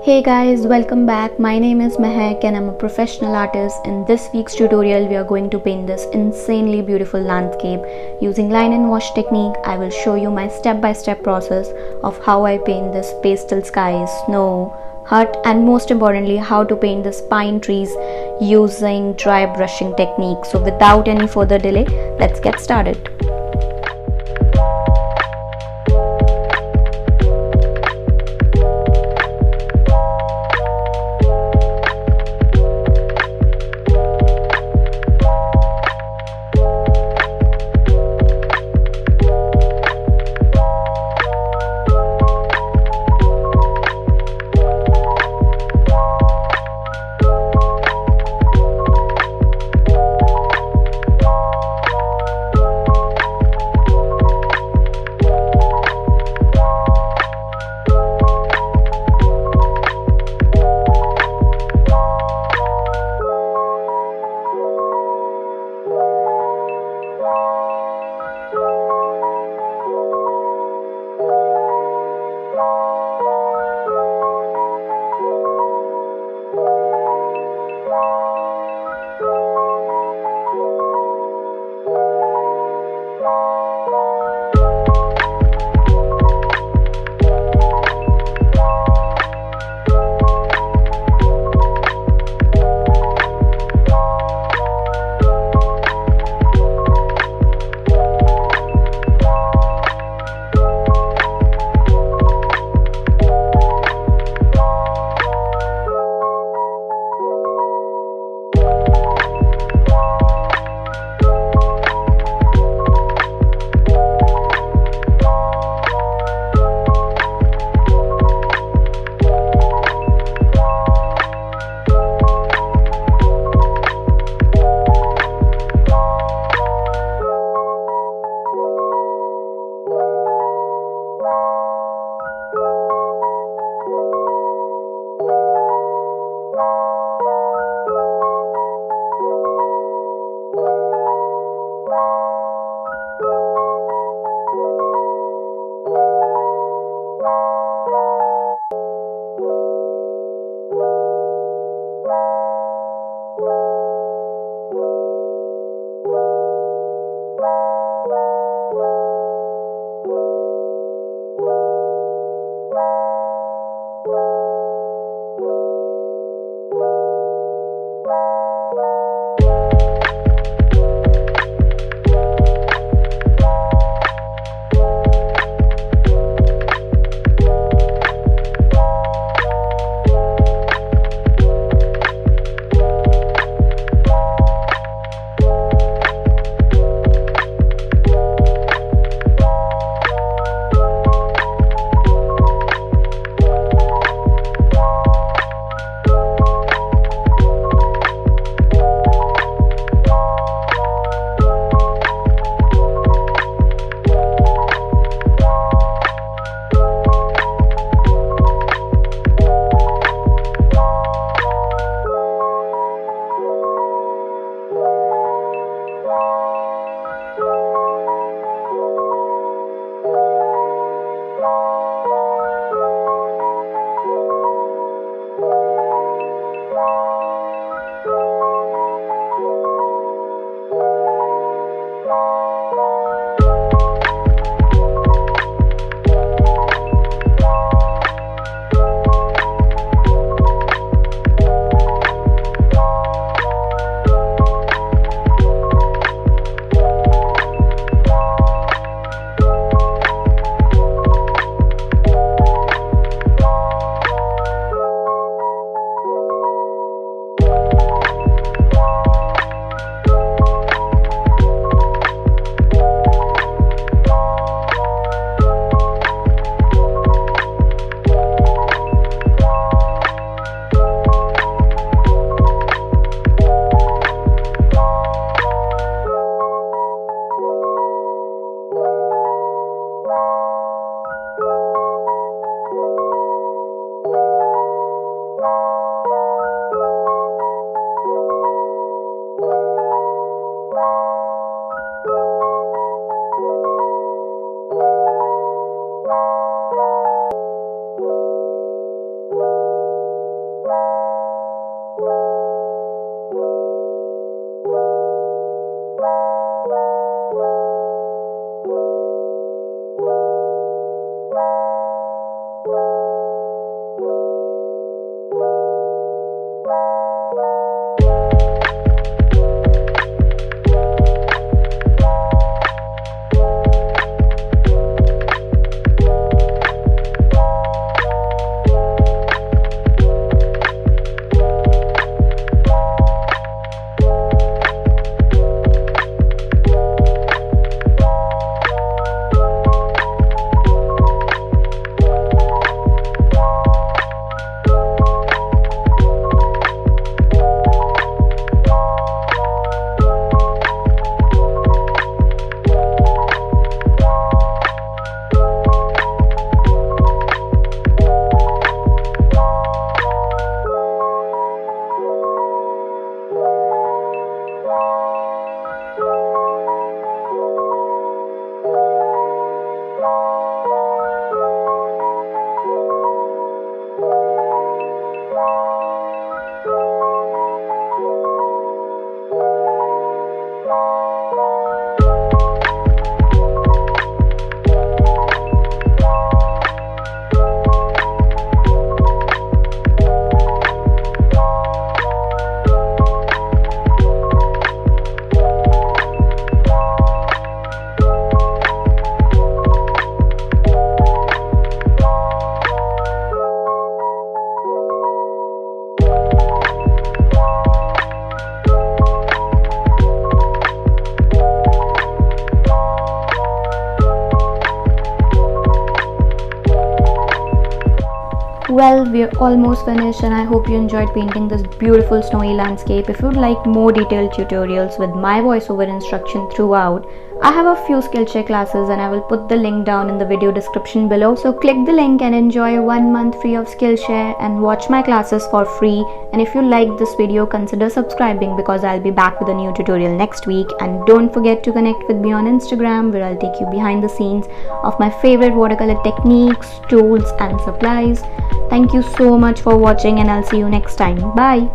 Hey guys, welcome back. My name is Mehak and I'm a professional artist. In this week's tutorial, we are going to paint this insanely beautiful landscape. Using line and wash technique, I will show you my step-by-step process of how I paint this pastel sky, snow, hut, and most importantly, how to paint this pine trees using dry brushing technique. So without any further delay, let's get started. Well, we're almost finished and I hope you enjoyed painting this beautiful snowy landscape. If you'd like more detailed tutorials with my voiceover instruction throughout, I have a few Skillshare classes and I will put the link down in the video description below. So click the link and enjoy 1 month free of Skillshare and watch my classes for free. And if you liked this video, consider subscribing because I'll be back with a new tutorial next week. And don't forget to connect with me on Instagram where I'll take you behind the scenes of my favorite watercolor techniques, tools and supplies. Thank you so much for watching and I'll see you next time. Bye.